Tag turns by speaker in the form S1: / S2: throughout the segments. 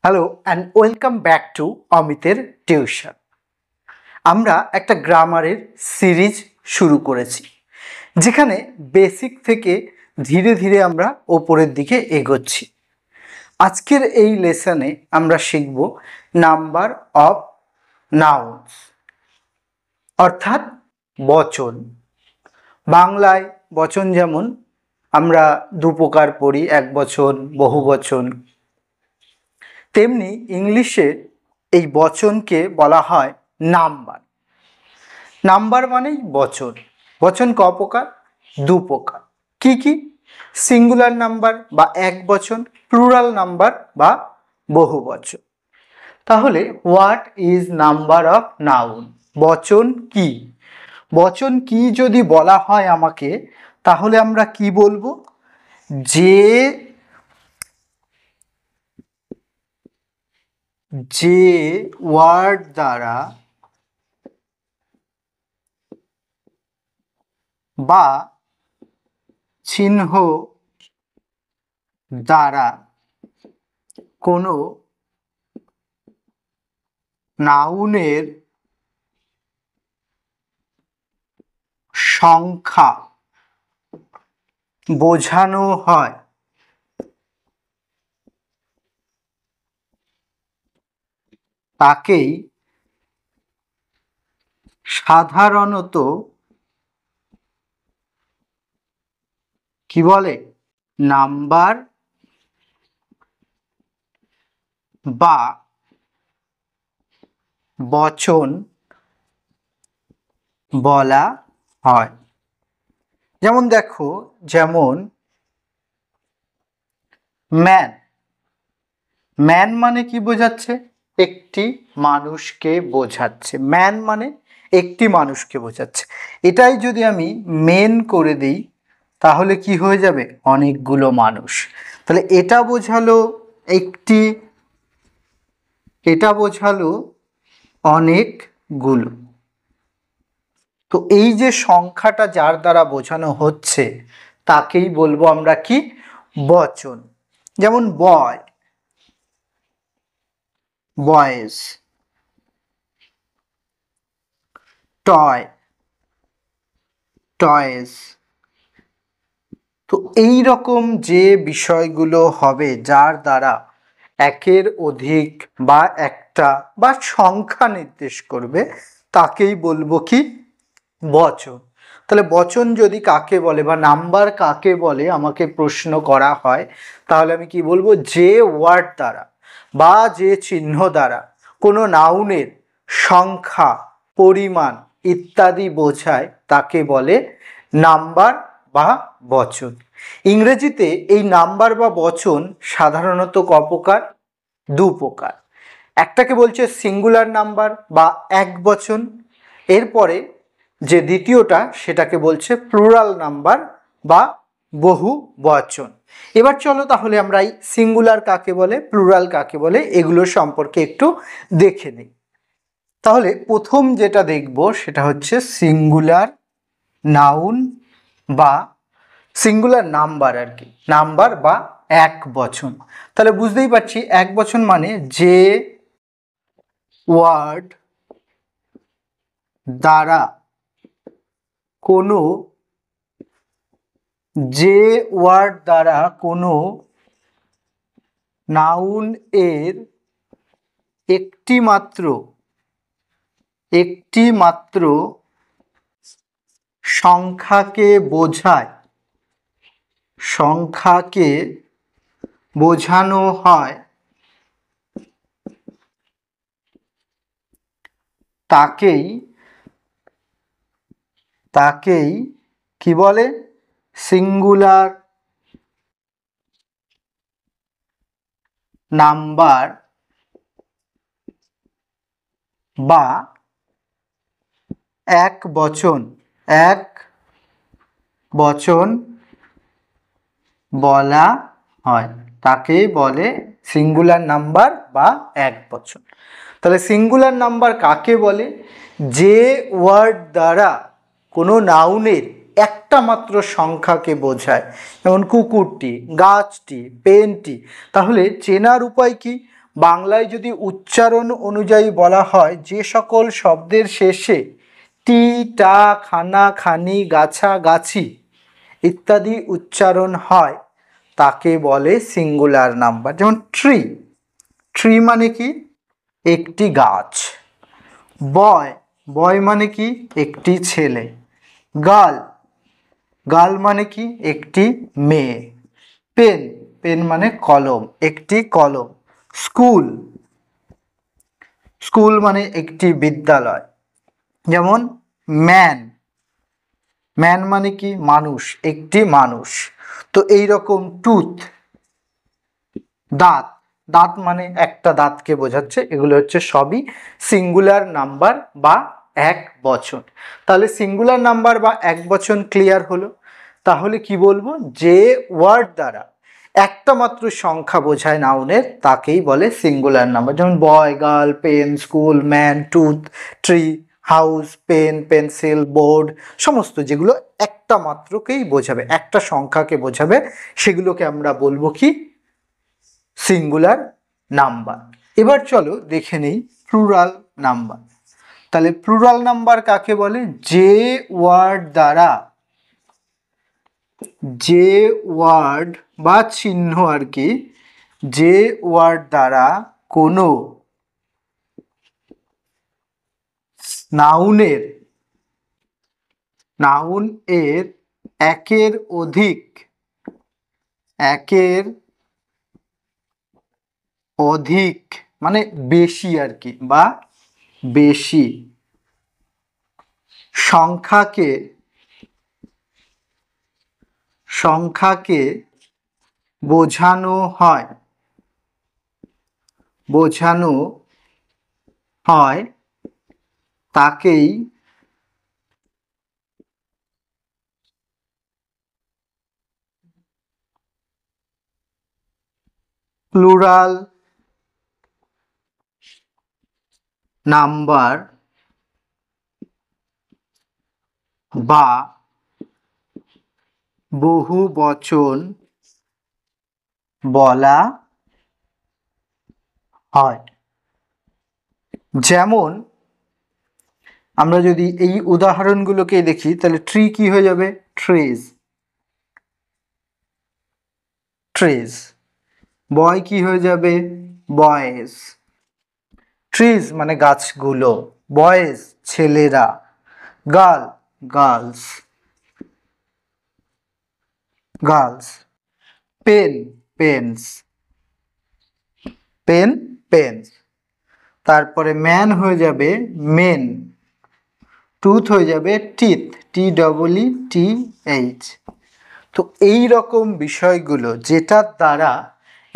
S1: Hello and welcome back to অমিতের tuition. আমরা একটা গ্রামারের সিরিজ শুরু করেছি, যেখানে বেসিক থেকে ধীরে ধীরে আমরা ওপরের দিকে এগোচ্ছি। আজকের এই লেসনে আমরা শিখব নাম্বার অফ নাউন্স, অর্থাৎ বচন। বাংলায় বচন যেমন আমরা দু প্রকার পড়ি, এক বচন, বহু বচন, তেমনি ইংলিশে এই বচনকে বলা হয় নাম্বার। নাম্বার মানেই বচন। বচন ক প্রকার? দু প্রকার। কি কি? সিঙ্গুলার নাম্বার বা এক বচন, প্লুরাল নাম্বার বা বহু বচন। তাহলে what is number of noun? বচন কি? বচন কি যদি বলা হয় আমাকে, তাহলে আমরা কি বলবো? যে ওয়ার্ড দ্বারা বা চিহ্ন দ্বারা কোনো নাউনের সংখ্যা বোঝানো হয় তাকেই সাধারণত কি বলে? নাম্বার বা বচন বলা হয়। যেমন দেখো, যেমন ম্যান। ম্যান মানে কি বোঝাচ্ছে? একটি মানুষকে বোঝাচ্ছে। ম্যান মানে একটি মানুষকে বোঝাচ্ছে। এটাই যদি আমি মেন করে দিই, তাহলে কি হয়ে যাবে? অনেকগুলো মানুষ। তাহলে এটা বোঝালো একটি, এটা বোঝালো অনেকগুলো। তো এই যে সংখ্যাটা যার দ্বারা বোঝানো হচ্ছে, তাকেই বলবো আমরা কি? বচন। যেমন বয়, বয়েজ, টয়, টয়েস। তো এই রকম যে বিষয়গুলো হবে যার দ্বারা একের অধিক বা একটা বা সংখ্যা নির্দেশ করবে, তাকেই বলবো কি? বচন। তাহলে বচন যদি কাকে বলে বা নাম্বার কাকে বলে আমাকে প্রশ্ন করা হয়, তাহলে আমি কি বলবো? যে ওয়ার্ড দ্বারা বা যে চিহ্ন দ্বারা কোনো নাউনের সংখ্যা, পরিমাণ ইত্যাদি বোঝায়, তাকে বলে নাম্বার বা বচন। ইংরেজিতে এই নাম্বার বা বচন সাধারণত ক প্রকার? দু প্রকার। একটাকে বলছে সিঙ্গুলার নাম্বার বা এক বচন, এরপরে যে দ্বিতীয়টা সেটাকে বলছে প্লুরাল নাম্বার বা বহু বচন। এবার চলো তাহলে আমরা এই সিঙ্গুলার কাকে বলে, প্লুরাল কাকে বলে, এগুলো সম্পর্কে একটু দেখে নিই। তাহলে প্রথম যেটা দেখব সেটা হচ্ছে সিঙ্গুলার নাউন বা সিঙ্গুলার নাম্বার, আর কি, নাম্বার বা এক বচন। তাহলে বুঝতেই পারছি এক বচন মানে যে ওয়ার্ড দ্বারা কোনো, যে ওয়ার্ড দ্বারা কোনো নাউন এর একটি মাত্র সংখ্যাকে বোঝায়, সংখ্যাকে বোঝানো হয়, তাকেই কি বলে? সিঙ্গুলার নাম্বার বা এক বচন বলা হয়। তাকেই বলে সিঙ্গুলার নাম্বার বা এক বচন। তাহলে সিঙ্গুলার নাম্বার কাকে বলে? যে ওয়ার্ড দ্বারা কোনো নাউনের একটা মাত্র সংখ্যাকে বোঝায়। যেমন কুকুরটি, গাছটি, পেনটি। তাহলে চেনার উপায় কি? বাংলায় যদি উচ্চারণ অনুযায়ী বলা হয় যে সকল শব্দের শেষে টি, টা, খানা, খানি, গাছা, গাছি ইত্যাদি উচ্চারণ হয় তাকে বলে সিঙ্গুলার নাম্বার। যেমন ট্রি, ট্রি মানে কি? একটি গাছ। বয়, বয় মানে কি? একটি ছেলে। গার্ল, গার্ল মানে কি? একটি মেয়ে। পেন, পেন মানে কলম, একটি কলম। স্কুল, স্কুল মানে একটি বিদ্যালয়। যেমন ম্যান, ম্যান মানে কি? মানুষ, একটি মানুষ। তো এই রকম টুথ, দাঁত, দাঁত মানে একটা দাঁতকে বোঝাচ্ছে। এগুলো হচ্ছে সবই সিঙ্গুলার নাম্বার বা এক বচন। তাহলে সিঙ্গুলার নাম্বার বা এক বচন ক্লিয়ার হলো। তাহলে কি বলবো? যে ওয়ার্ড দ্বারা একটা মাত্র সংখ্যা বোঝায় নাউনের তাকেই বলে সিঙ্গুলার নাম্বার। যেমন boy, girl, pen, school, man, tooth, tree, house, pen, pencil, board, সমস্ত যেগুলো একটা মাত্রকেই বোঝাবে, একটা সংখ্যাকে বোঝাবে, সেগুলোকে আমরা বলবো কি? Singular number. এবার চলো দেখে নেই প্লুরাল নাম্বার। তাহলে প্লুরাল নাম্বার কাকে বলে? যে ওয়ার্ড দ্বারা, যে ওয়ার্ড বা চিহ্ন আর কি, যে ওয়ার্ড দ্বারা কোনো নাউনের, নাউন এর একের অধিক, একের অধিক মানে বেশি আর কি, বা বেশি সংখ্যাকে, সংখ্যাকে বোঝানো হয়, বোঝানো হয় তাকেই প্লুরাল নাম্বার বা বহু বচন বলা হয়। যেমন আমরা যদি এই উদাহরণগুলোকে দেখি তাহলে ট্রি কি হয়ে যাবে? Trees, trees. বয় কি হয়ে যাবে? বয়েজ। ট্রিজ মানে গাছগুলো, বয়েজ ছেলেরা, girl girls, girls. Pen pens, pen pens. তারপরে ম্যান হয়ে যাবে মেন, টুথ হয়ে যাবে টিথ, TEETH। তো এই রকম বিষয়গুলো যেটার দ্বারা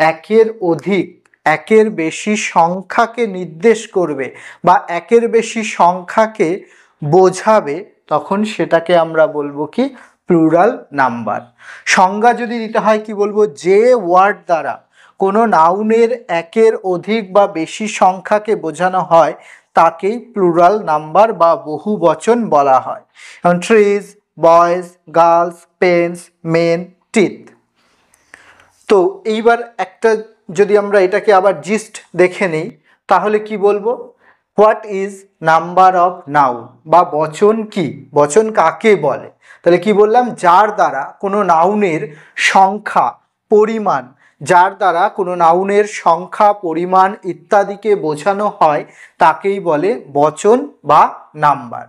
S1: একের অধিক, একের বেশি সংখ্যাকে নির্দেশ করবে বা একের বেশি সংখ্যাকে বোঝাবে, তখন সেটাকে আমরা বলবো কি? Plural number. সংজ্ঞা যদি দিতে হয় কি বলবো? যে ওয়ার্ড দ্বারা কোনো নাউনের একের অধিক বা বেশি সংখ্যাকে বোঝানো হয় তাকেই প্লুরাল নাম্বার বা বহু বচন বলা হয়। যেমন trees, boys, girls, pens, men, teeth. তো এইবার একটা যদি আমরা এটাকে আবার জিস্ট দেখে নিই তাহলে কি বলবো? What is number of noun, বা বচন কি? বচন কাকে বলে? তাহলে কি বললাম? যার দ্বারা কোনো নাউনের সংখ্যা, পরিমাণ, যার দ্বারা কোনো নাউনের সংখ্যা, পরিমাণ ইত্যাদিকে বোঝানো হয় তাকেই বলে বচন বা নাম্বার।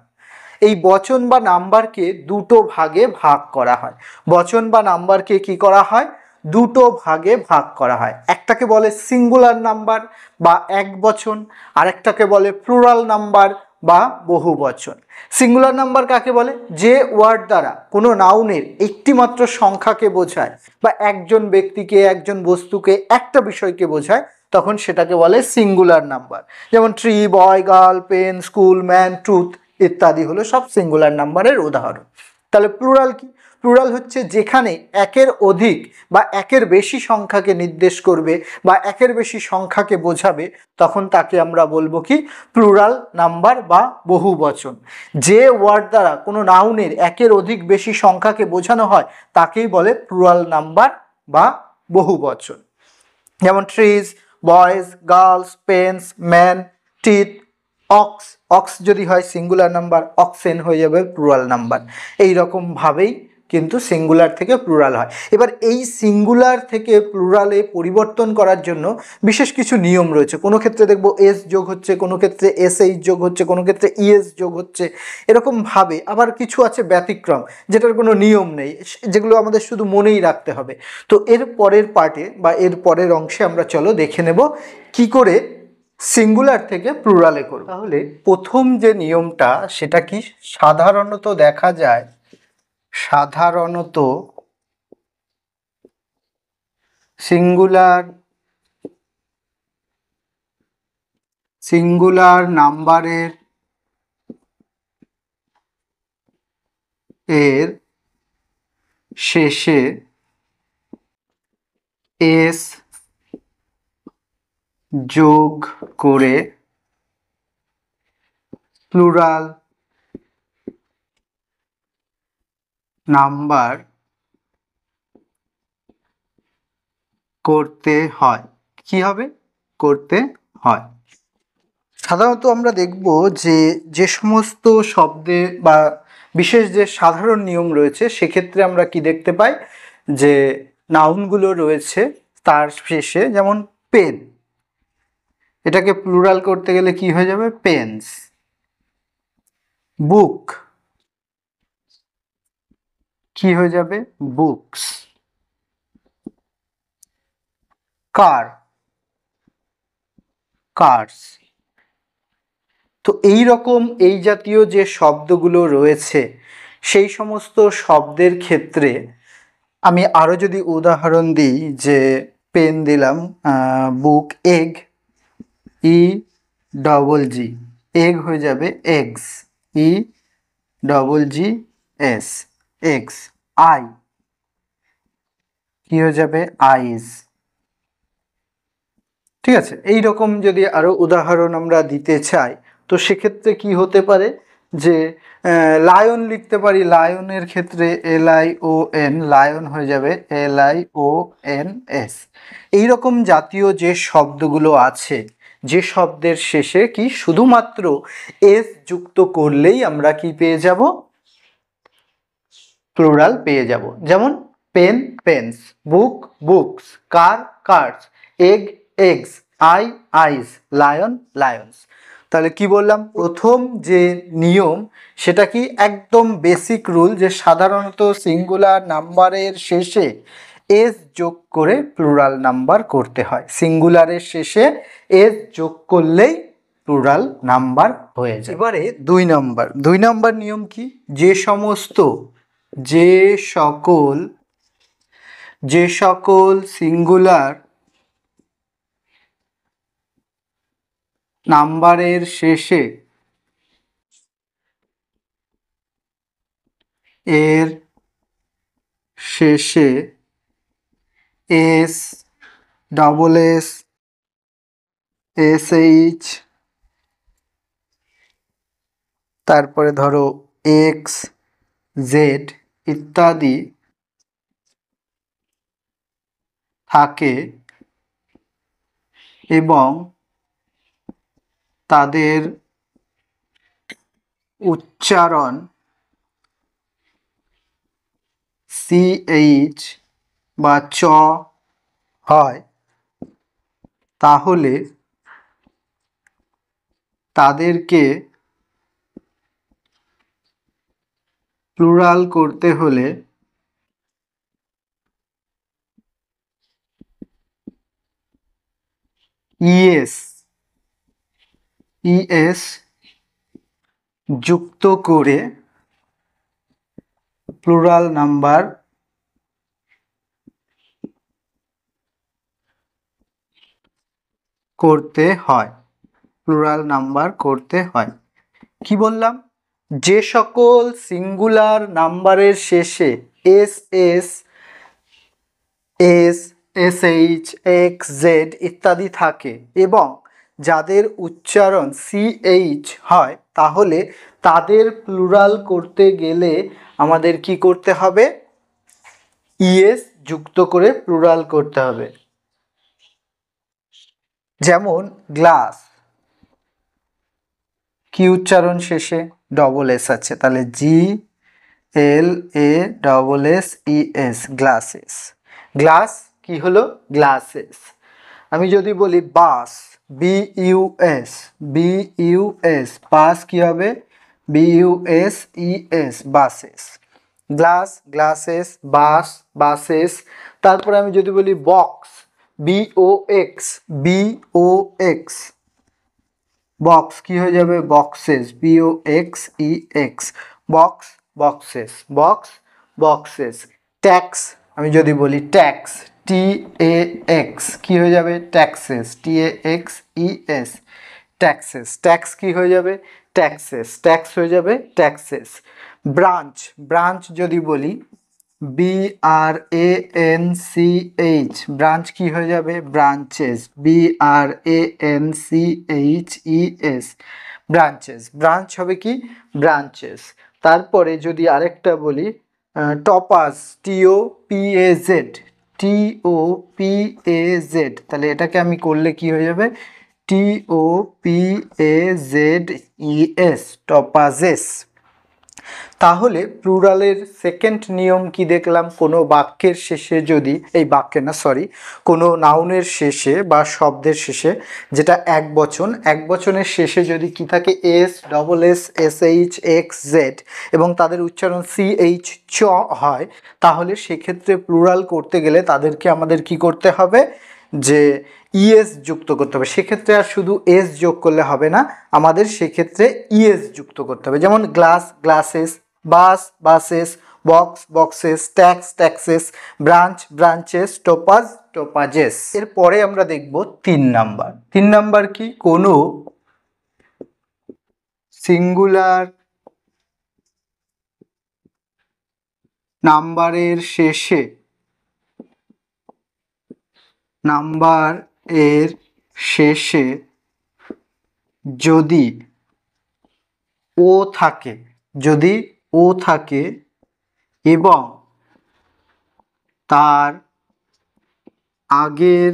S1: এই বচন বা নাম্বারকে দুটো ভাগে ভাগ করা হয়। বচন বা নাম্বারকে কি করা হয়? দুটো ভাগে ভাগ করা হয়। একটাকে বলে সিঙ্গুলার নাম্বার বা এক বচন, আরেকটাকে বলে প্লুরাল নাম্বার বা বহু বচন। সিঙ্গুলার নাম্বার কাকে বলে? যে ওয়ার্ড দ্বারা কোনো নাউনের একটি মাত্র সংখ্যাকে বোঝায় বা একজন ব্যক্তিকে, একজন বস্তুকে, একটা বিষয়কে বোঝায়, তখন সেটাকে বলে সিঙ্গুলার নাম্বার। যেমন tree, boy, girl, pen, school, man, truth ইত্যাদি হলো সব সিঙ্গুলার নাম্বারের উদাহরণ। তাহলে প্লুরাল কি? প্লুরাল হচ্ছে যেখানে একের অধিক বা একের বেশি সংখ্যাকে নির্দেশ করবে বা একের বেশি সংখ্যাকে বোঝাবে, তখন তাকে আমরা বলবো কি? প্লুরাল নাম্বার বা বহু বচন। যে ওয়ার্ড দ্বারা কোনো নাউনের একের অধিক বেশি সংখ্যাকে বোঝানো হয় তাকেই বলে প্লুরাল নাম্বার বা বহু বচন। যেমন trees, boys, girls, pens, man, teeth, ox, ox যদি হয় সিঙ্গুলার নাম্বার, অক্সেন হয়ে যাবে প্লুরাল নাম্বার। এই রকম ভাবেই কিন্তু সিঙ্গুলার থেকে প্লুরাল হয়। এবার এই সিঙ্গুলার থেকে প্লুরালে পরিবর্তন করার জন্য বিশেষ কিছু নিয়ম রয়েছে। কোনো ক্ষেত্রে দেখবো এস যোগ হচ্ছে, কোনো ক্ষেত্রে এসএইচ যোগ হচ্ছে, কোনো ক্ষেত্রে ইএস যোগ হচ্ছে, এরকমভাবে। আবার কিছু আছে ব্যতিক্রম, যেটার কোনো নিয়ম নেই, যেগুলো আমাদের শুধু মনেই রাখতে হবে। তো এর পরের পার্টে বা এর পরের অংশে আমরা চলো দেখে নেব কি করে সিঙ্গুলার থেকে প্লুরালে করব। তাহলে প্রথম যে নিয়মটা সেটা কি, সাধারণত দেখা যায়, সাধারণত সিঙ্গুলার নাম্বারের এর শেষে এস যোগ করে প্লুরাল নাম্বার করতে হয়। কি হবে? করতে হয়। সাধারণত আমরা দেখব যে যে সমস্ত শব্দে বা বিশেষ যে সাধারণ নিয়ম রয়েছে সেক্ষেত্রে আমরা কি দেখতে পাই, যে নাউনগুলো রয়েছে তার শেষে, যেমন পেন, এটাকে প্লুরাল করতে গেলে কি হয়ে যাবে? পেন্স। বুক কি হয়ে যাবে? বুকস। Car, curse. তো এই রকম এই জাতীয় যে শব্দগুলো রয়েছে সেই সমস্ত শব্দের ক্ষেত্রে আমি আরও যদি উদাহরণ দিই, যে পেন দিলাম, book, egg, E double G, egg হয়ে যাবে eggs, E double G S, eggs. Eye কি হয়ে যাবে? আইজ। ঠিক আছে, এই রকম যদি আরো উদাহরণ আমরা দিতে চাই তো সেক্ষেত্রে কি হতে পারে, যে লায়ন লিখতে পারি, লায়নের ক্ষেত্রে LION, লায়ন হয়ে যাবে LIONS। এইরকম জাতীয় যে শব্দগুলো আছে, যে শব্দের শেষে কি শুধুমাত্র এস যুক্ত করলেই আমরা কি পেয়ে যাব? প্লুরাল পেয়ে যাব। যেমন pen, pens, book, books, car, cars, egg, eggs, eye, eyes, lion, lions. তাহলে কি বললাম? প্রথম যে নিয়ম সেটা কি, একদম বেসিক রুল, যে সাধারণত সিঙ্গুলার নাম্বারের শেষে এস যোগ করে প্লুরাল নাম্বার করতে হয়। সিঙ্গুলারের শেষে এস যোগ করলেই প্লুরাল নাম্বার হয়ে যায়। এবারে দুই নম্বর নিয়ম কি, যে সকল সিঙ্গুলার নাম্বারের শেষে এর শেষে এস, ডবল এস, SH, তারপরে ধরো এক্স, জেড ইত্যাদি থাকে এবং তাদের উচ্চারণ CH বা চ হয়, তাহলে তাদেরকে প্লুরাল করতে হলে ES যুক্ত করে প্লুরাল নাম্বার করতে হয়। প্লুরাল নাম্বার করতে হয়। কি বললাম? যে সকল সিঙ্গুলার নাম্বারের শেষে SS, SH, XZ ইত্যাদি থাকে এবং যাদের উচ্চারণ CH হয়, তাহলে তাদের প্লুরাল করতে গেলে আমাদের কি করতে হবে? ES যুক্ত করে প্লুরাল করতে হবে। যেমন গ্লাস, কি উচ্চারণ শেষে? ডবল এস আছে, তাহলে GLASSES, গ্লাসেস। গ্লাস কি হলো? গ্লাসেস। আমি যদি বলি বাস, BUS, বাস কি হবে? BUSES, buses. Glass, glasses, bus, buses. তারপরে আমি যদি বলি বক্স, BOX, বক্স কি হয়ে যাবে? Boxes, BOXEX, box, boxes, box, boxes. Tax, আমি যদি বলি ট্যাক্স, TAX, কি হয়ে যাবে? Taxes, TAXES, taxes. ট্যাক্স কি হয়ে যাবে? ট্যাক্সেস, ট্যাক্স হয়ে যাবে ট্যাক্সেস। ব্রাঞ্চ, ব্রাঞ্চ যদি বলি BRANCH, ব্রাঞ্চ কি হয়ে যাবে? Branches, BRANCHES, branches. ব্রাঞ্চ হবে কি? ব্রাঞ্চেস। তারপরে যদি আরেকটা বলি টপাজ, TOPAZ, তাহলে এটাকে আমি করলে কি হয়ে যাবে? TOPAZES, টপাজেস। তাহলে প্লুরালের সেকেন্ড নিয়ম কি দেখলাম? কোনো বাক্যের শেষে যদি, এই বাক্যের না সরি, কোনো নাউনের শেষে বা শব্দের শেষে, যেটা এক বচন, এক বচনের শেষে যদি কি থাকে? SSSHXZ এবং তাদের উচ্চারণ CH চ হয়, তাহলে সেক্ষেত্রে প্লুরাল করতে গেলে তাদেরকে আমাদের কি করতে হবে? যে ইএস যুক্ত করতে হবে। সেক্ষেত্রে আর শুধু এস যোগ করলে হবে না, আমাদের সেক্ষেত্রে ইএস যুক্ত করতে হবে। যেমন glass, glasses, bus, buses, box, boxes, tax, taxes, branch, branches, topaz, topazes. এরপরে আমরা দেখব 3 নাম্বার। 3 নাম্বার কি? কোনো সিঙ্গুলার নাম্বারের শেষে, নাম্বার এর শেষে যদি ও থাকে, যদি ও থাকে এবং তার আগের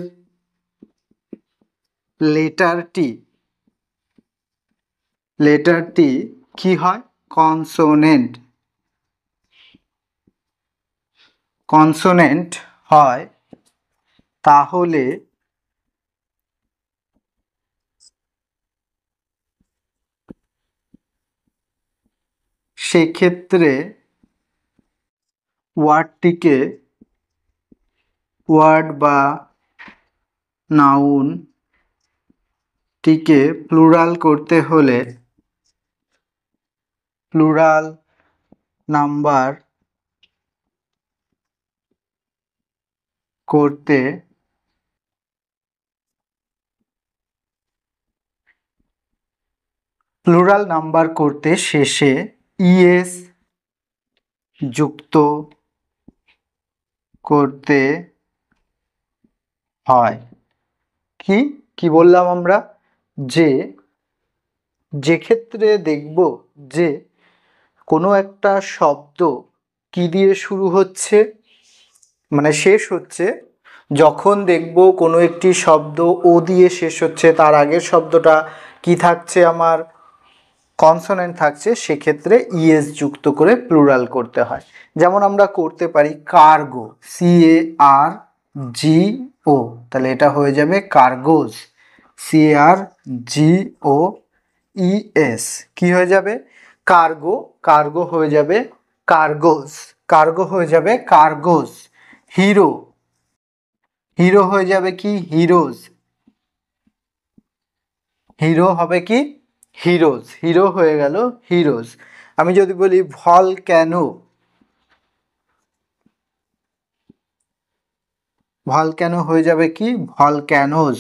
S1: লেটারটি কি হয়? কনসোনেন্ট, কনসোনেন্ট হয়, তাহলে সেক্ষেত্রে ওয়ার্ডটিকে, ওয়ার্ড বা নাউনটিকে প্লুরাল করতে হলে প্লুরাল নাম্বার করতে শেষে ইএস যুক্ত করতে হয়। কি কি বললাম আমরা? যে ক্ষেত্রে দেখব যে কোনো একটা শব্দ কি দিয়ে শুরু হচ্ছে, মানে শেষ হচ্ছে, যখন দেখব কোনো একটি শব্দ ও দিয়ে শেষ হচ্ছে, তার আগের শব্দটা কি থাকছে? আমার কনসোনেন্ট থাকছে, সেক্ষেত্রে ইএস যুক্ত করে প্লুরাল করতে হয়। যেমন আমরা করতে পারি কার্গো, CARGO, তাহলে এটা হয়ে যাবে কার্গোজ, CARGOES, কি হয়ে যাবে? কার্গো, কার্গো হয়ে যাবে কার্গোজ, কার্গো হয়ে যাবে কার্গোজ। হিরো, হিরো হয়ে যাবে কি? হিরোজ, হিরো হবে কি? হিরোজ, হিরো হয়ে গেল হিরোজ। আমি যদি বলি ভলক্যানো, ভলক্যানো হয়ে যাবে কি? ভলক্যানোজ,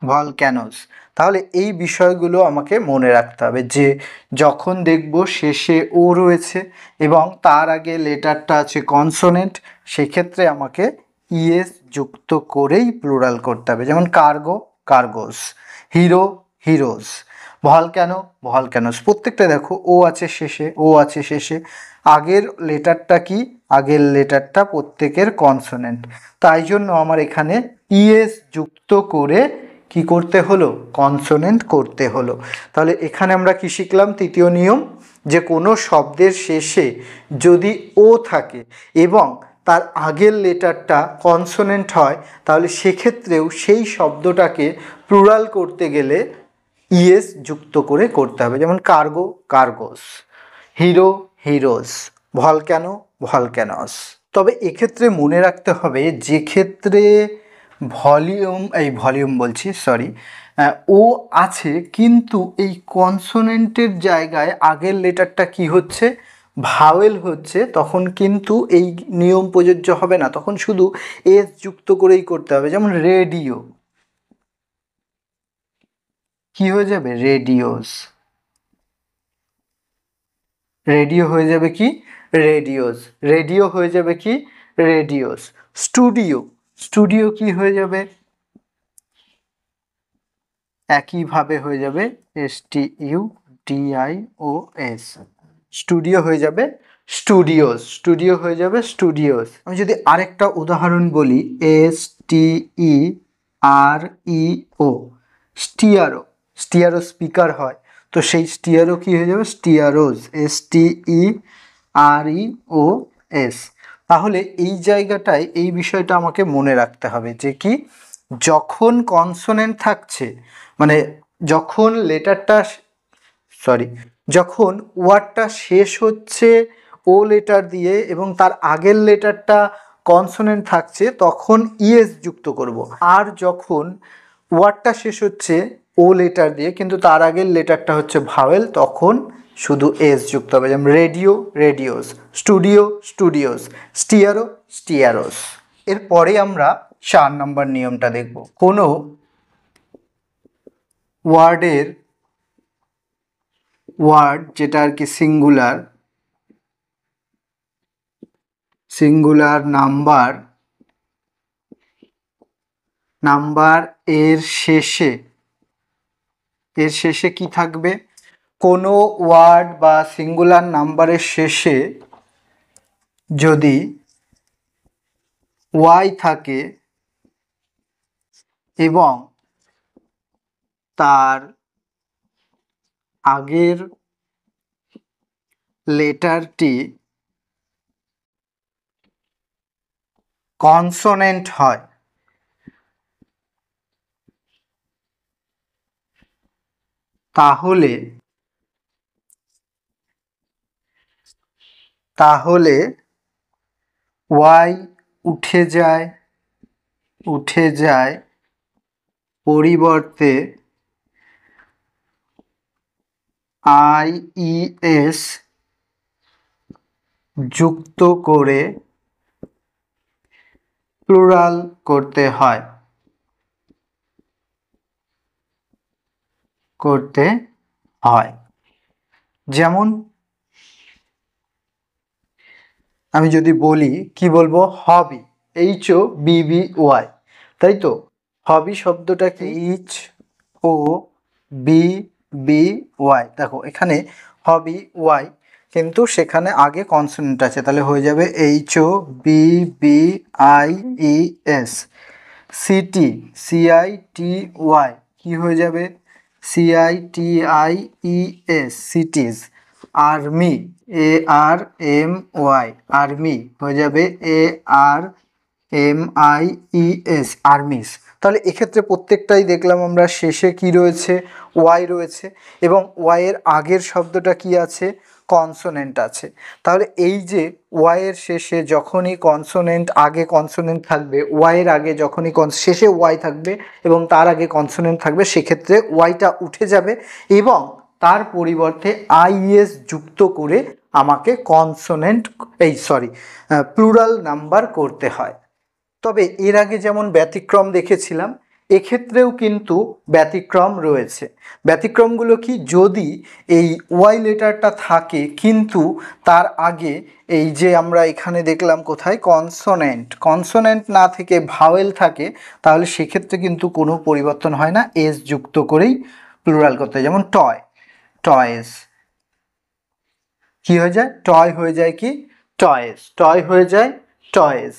S1: ভলক্যানোজ। তাহলে এই বিষয়গুলো আমাকে মনে রাখতে হবে যে যখন দেখব শেষে ও রয়েছে এবং তার আগে লেটারটা আছে কনসোনেন্ট, সেক্ষেত্রে আমাকে ইএস যুক্ত করেই প্লুরাল করতে হবে। যেমন কার্গো, কার্গোস, হিরো, হিরোজ, ভলক্যানোস প্রত্যেকটা দেখো ও আছে শেষে, ও আছে শেষে। আগের লেটারটা কি? আগের লেটারটা প্রত্যেকের কনসোনেন্ট, তাই জন্য আমার এখানে ইএস যুক্ত করে কি করতে হলো? কনসোনেন্ট করতে হলো। তাহলে এখানে আমরা কি শিখলাম? তৃতীয় নিয়ম, যে কোনো শব্দের শেষে যদি ও থাকে এবং তার আগের লেটারটা কনসোনেন্ট হয়, তাহলে সেক্ষেত্রেও সেই শব্দটাকে প্লুরাল করতে গেলে ইএস যুক্ত করে করতে হবে। যেমন কার্গো, কার্গোস, হিরো, হিরোস, ভলক্যানো, ভলক্যানস। তবে এক্ষেত্রে মনে রাখতে হবে, যে ক্ষেত্রে ভলিউম বলছি, সরি, ও আছে কিন্তু এই কনসোনেন্টের জায়গায় আগের লেটারটা কি হচ্ছে? ভাওয়েল হচ্ছে, তখন কিন্তু এই নিয়ম প্রযোজ্য হবে না, তখন শুধু এস যুক্ত করেই করতে হবে। যেমন রেডিও, কি হয়ে যাবে? রেডিওস। রেডিও হয়ে যাবে কি? রেডিওস। রেডিও হয়ে যাবে কি? রেডিওস। স্টুডিও, স্টুডিও কি হয়ে যাবে? একইভাবে হয়ে যাবে STUDIOS। স্টুডিও হয়ে যাবে স্টুডিওস, স্টুডিও হয়ে যাবে স্টুডিওস। আমি যদি আরেকটা উদাহরণ বলি, STEREO, স্টিয়ারো, স্টিয়ারো স্পিকার হয়, তো সেই স্টিয়ারো কি হয়ে যাবে? স্টিয়ারোস, STEREOS। তাহলে এই জায়গাটায় এই বিষয়টা আমাকে মনে রাখতে হবে, যে কি, যখন কনসোনেন্ট থাকছে, মানে যখন লেটারটা, সরি, যখন ওয়ার্ডটা শেষ হচ্ছে ও লেটার দিয়ে এবং তার আগের লেটারটা কনসোনেন্ট থাকছে, তখন ইএস যুক্ত করব। আর যখন ওয়ার্ডটা শেষ হচ্ছে ও লেটার দিয়ে কিন্তু তার আগের লেটারটা হচ্ছে ভাওয়েল, তখন শুধু এস যুক্ত হবে। যেমন রেডিও, রেডিওস, স্টুডিও, স্টুডিওস, স্টিয়ারো, স্টিয়ারোস। এরপরে আমরা 4 নম্বর নিয়মটা দেখব। কোনো ওয়ার্ড যেটা আর কি সিঙ্গুলার নাম্বার এর শেষে কি থাকবে? কোনো ওয়ার্ড বা সিঙ্গুলার নাম্বারের শেষে যদি ওয়াই থাকে এবং তার আগের লেটারটি কনসোনেন্ট হয়, তাহলে ওয়াই উঠে যায়, পরিবর্তে IES যুক্ত করে প্লুরাল করতে হয়। যেমন আমি যদি বলি, কি বলবো? হবি, HOBBY, তাই তো? হবি শব্দটা কি? HOBBY। দেখো এখানে হবি ওয়াই, কিন্তু সেখানে আগে কনসোনেন্ট আছে, তাহলে হয়ে যাবে HOBBIES। সিটি, CITY, কি হয়ে যাবে? CITIES, সিটিজ। আর্মি, ARMY, আর্মি হয়ে যাবে ARMIES, আর্মিস। তাহলে এক্ষেত্রে প্রত্যেকটাই দেখলাম আমরা শেষে কি রয়েছে? ওয়াই রয়েছে, এবং ওয়াইয়ের আগের শব্দটা কি আছে? কনসোনেন্ট আছে। তাহলে এই যে ওয়াইয়ের শেষে যখনই আগে কনসোনেন্ট থাকবে, ওয়াইয়ের আগে যখনই শেষে ওয়াই থাকবে এবং তার আগে কনসোনেন্ট থাকবে, সেক্ষেত্রে ওয়াইটা উঠে যাবে এবং তার পরিবর্তে IES যুক্ত করে আমাকে প্লুরাল নাম্বার করতে হয়। তবে এর আগে যেমন ব্যতিক্রম দেখেছিলাম, এক্ষেত্রেও কিন্তু ব্যতিক্রম রয়েছে। ব্যতিক্রমগুলো কি? যদি এই ওয়াই লেটারটা থাকে কিন্তু তার আগে এই যে আমরা এখানে দেখলাম কোথায় কনসোনেন্ট না থেকে ভাওয়েল থাকে, তাহলে সেক্ষেত্রে কিন্তু কোনো পরিবর্তন হয় না, এস যুক্ত করেই প্লুরাল করতে হয়, যেমন টয়, টয়েস। কি হয়ে যায়? টয় হয়ে যায় কি? টয়েস। টয় হয়ে যায় টয়েস।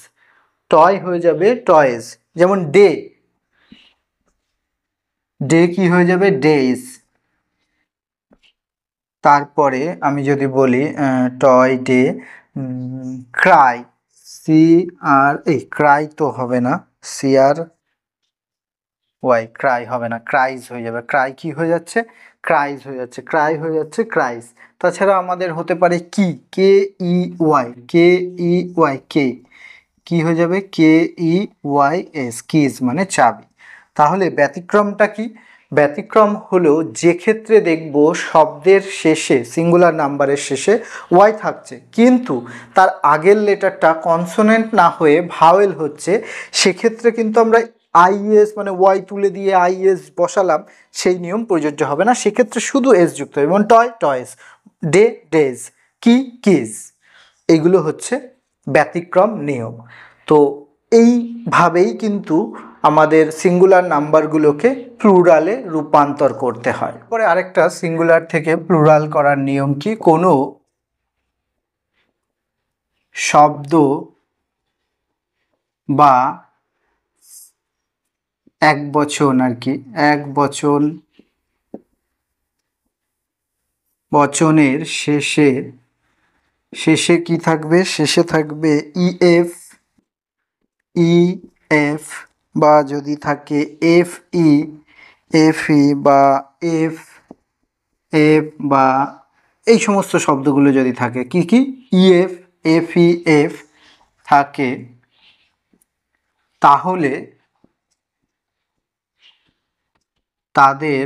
S1: টয় হয়ে যাবে টয়েস। যেমন ডে, ডে কি হয়ে যাবে? ডেজ। তারপরে আমি যদি বলি টয় ডে, ক্রাই, সি আর এই ক্রাই তো হবে না, সি আর ওয়াই, ক্রাই হবে না, ক্রাইজ হয়ে যাবে। ক্রাই কি হয়ে যাচ্ছে? ক্রাইজ হয়ে যাচ্ছে, ক্রাই হয়ে যাচ্ছে ক্রাইজ। তাছাড়া আমাদের হতে পারে কি, কে ই ওয়াই, কে ই ওয়াই, কে কি হয়ে যাবে? কে ই ওয়াই এস, কিজ মানে চাবি। তাহলে ব্যতিক্রমটা কি? ব্যতিক্রম হলো যে ক্ষেত্রে দেখব শব্দের শেষে, সিঙ্গুলার নাম্বারের শেষে ওয়াই থাকছে, কিন্তু তার আগের লেটারটা কনসোনেন্ট না হয়ে ভাওয়েল হচ্ছে, সেক্ষেত্রে কিন্তু আমরা আইএস মানে ওয়াই তুলে দিয়ে আইএস বসালাম, সেই নিয়ম প্রযোজ্য হবে না, সেক্ষেত্রে শুধু এস যুক্ত হবে। যেমন টয়, টয়েস, ডে, ডেজ, কি, কিজ। এইগুলো হচ্ছে ব্যতিক্রম নিয়ম। তো এইভাবেই কিন্তু আমাদের সিঙ্গুলার নাম্বারগুলোকে প্লুরালে রূপান্তর করতে হয়। পরে আরেকটা সিঙ্গুলার থেকে প্লুরাল করার নিয়ম কি, কোনো শব্দ বা এক বচন আর কি, এক বচন, বচনের শেষে, শেষে কি থাকবে? শেষে থাকবে ইএফ, ই এফ, বা যদি থাকে এফ ই, এফ ই বা এফ এফ, বা এই সমস্ত শব্দগুলো যদি থাকে, কি কি, ইএফ, এফ ই, এফ থাকে, তাহলে তাদের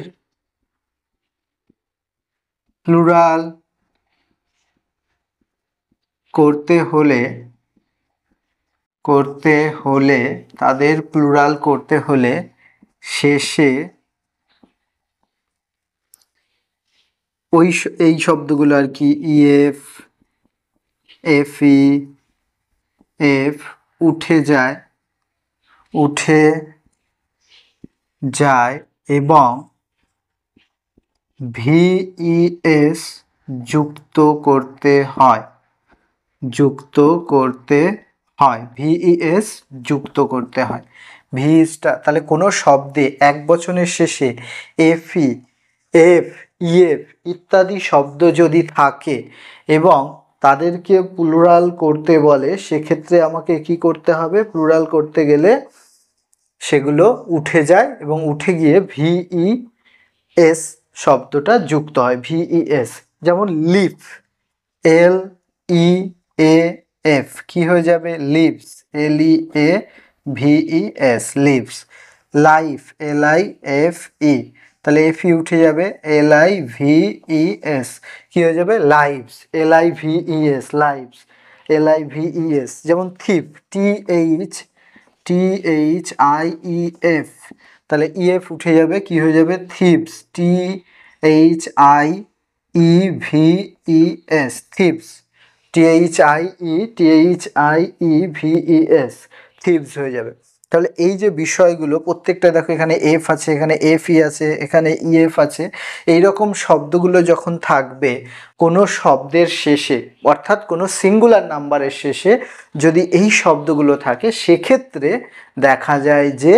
S1: প্লুরাল করতে হলে, তাদের প্লুরাল করতে হলে শেষে ওই এই শব্দগুলো আর কি, ইএফ, এফ ই, এফ উঠে যায়, উঠে যায় এবং ভিইএস যুক্ত করতে হয়, যুক্ত করতে হয়, ভিইএস যুক্ত করতে হয়। ভিইএসটা তাহলে কোনো শব্দে এক বচনের শেষে এফই, এফ, ইএফ ইত্যাদি শব্দ যদি থাকে এবং তাদেরকে প্লুরাল করতে বলে, সেক্ষেত্রে আমাকে কি করতে হবে? প্লুরাল করতে গেলে সেগুলো উঠে যায় এবং উঠে গিয়ে ভিইএস শব্দটা যুক্ত হয়, ভিইএস। যেমন leaf, L E A F কি হয়ে যাবে? Leaves, L E A V S, leaves. Life, L I F E, তাহলে এফ ই উঠে যাবে, এল আই ভিই এস কি হয়ে যাবে? Lives, L I ভিই S, lives, L I ভিই S. যেমন থিপ, T H, T H I E F, তাহলে EF উঠে যাবে, কি হয়ে যাবে? থিপস, T H I E V E S, থিপস, THIETHIEVES, থিপস হয়ে যাবে। তাহলে এই যে বিষয়গুলো প্রত্যেকটা দেখো, এখানে এফ আছে, এখানে এফ ই আছে, এখানে ইএফ আছে, এইরকম শব্দগুলো যখন থাকবে কোনো শব্দের শেষে, অর্থাৎ কোনো সিঙ্গুলার নাম্বারের শেষে যদি এই শব্দগুলো থাকে, সেক্ষেত্রে দেখা যায় যে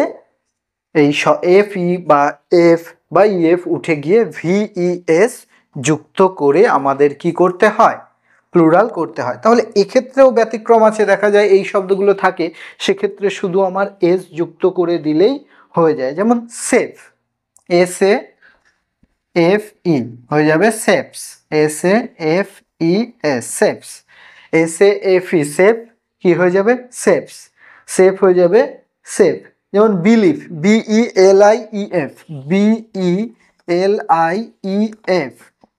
S1: এই এফ ই বা এফ বা ইএফ উঠে গিয়ে ভিইএস যুক্ত করে আমাদের কি করতে হয়? প্লুরাল করতে হয়। তাহলে এক্ষেত্রেও ব্যতিক্রম আছে, দেখা যায় এই শব্দগুলো থাকে, সেক্ষেত্রে শুধু আমার এস যুক্ত করে দিলেই হয়ে যায়। যেমন safe, S A F E হয়ে যাবে safes, S A F E S, safes. S A F E, safe কি হয়ে যাবে? সেফস, সেফ হয়ে যাবে সেফ। যেমন belief, B E L I E F, B E L I E F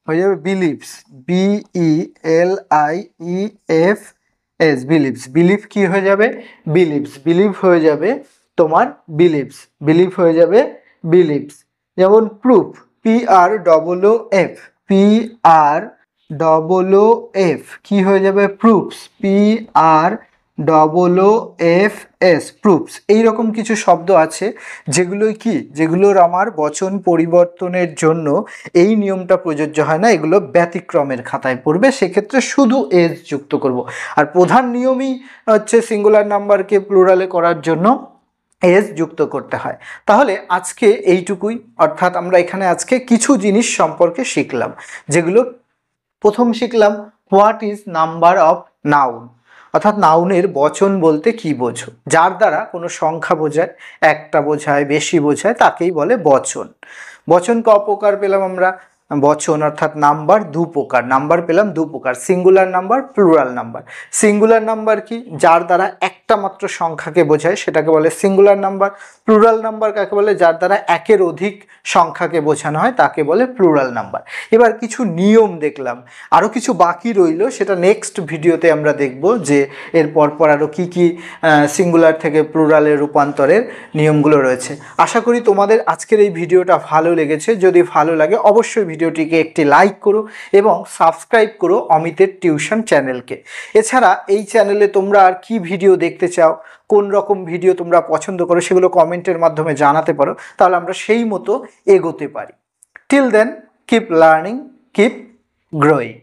S1: হয়ে যাবে believes, B E L I E F S, believes. Believe কি হয়ে যাবে? বিলিভস, বিলিভ হয়ে যাবে তোমার বিলিভস, বিলিভ হয়ে যাবে বিলিভস। যেমন proof, P R double O F, P R double O F কি হয়ে যাবে? Proofs, P R OOFS proofs, এইরকম কিছু শব্দ আছে যেগুলোর আমার বচন পরিবর্তনের জন্য এই নিয়মটা প্রযোজ্য হয় না, এগুলো ব্যতিক্রমের খাতায় পড়বে, সেক্ষেত্রে শুধু এস যুক্ত করব। আর প্রধান নিয়মই হচ্ছে সিঙ্গুলার নাম্বারকে প্লুরালে করার জন্য এস যুক্ত করতে হয়। তাহলে আজকে এইটুকুই, অর্থাৎ আমরা এখানে আজকে কিছু জিনিস সম্পর্কে শিখলাম, যেগুলো প্রথম শিখলাম what is number of noun, অর্থাৎ নাউনের বচন বলতে কি বোঝো, যার দ্বারা কোনো সংখ্যা বোঝায়, একটা বোঝায়, বেশি বোঝায়, তাকেই বলে বচন। বচন ক প্রকার পেলাম আমরা? বচন অর্থাৎ নাম্বার দু প্রকার, নাম্বার পেলাম দু প্রকার, singular number, plural number. Singular number কি? যার দ্বারা একটা মাত্র সংখ্যাকে বোঝায় সেটাকে বলে সিঙ্গুলার নাম্বার। প্লুরাল নাম্বার কাকে বলে? যার দ্বারা একের অধিক সংখ্যাকে বোঝানো হয় তাকে বলে প্লুরাল নাম্বার। এবার কিছু নিয়ম দেখলাম, আরও কিছু বাকি রইল, সেটা নেক্সট ভিডিওতে আমরা দেখব যে এর পরপর আরও কী কী সিঙ্গুলার থেকে প্লুরালের রূপান্তরের নিয়মগুলো রয়েছে। আশা করি তোমাদের আজকের এই ভিডিওটা ভালো লেগেছে। যদি ভালো লাগে অবশ্যই ভিডিওটিকে একটি লাইক করো এবং সাবস্ক্রাইব করো অমিতের টিউশন চ্যানেলকে। এছাড়া এই চ্যানেলে তোমরা আর কি ভিডিও দেখতে চাও, কোন রকম ভিডিও তোমরা পছন্দ করো, সেগুলো কমেন্টের মাধ্যমে জানাতে পারো, তাহলে আমরা সেই মতো এগোতে পারি। Till then, keep learning, keep growing.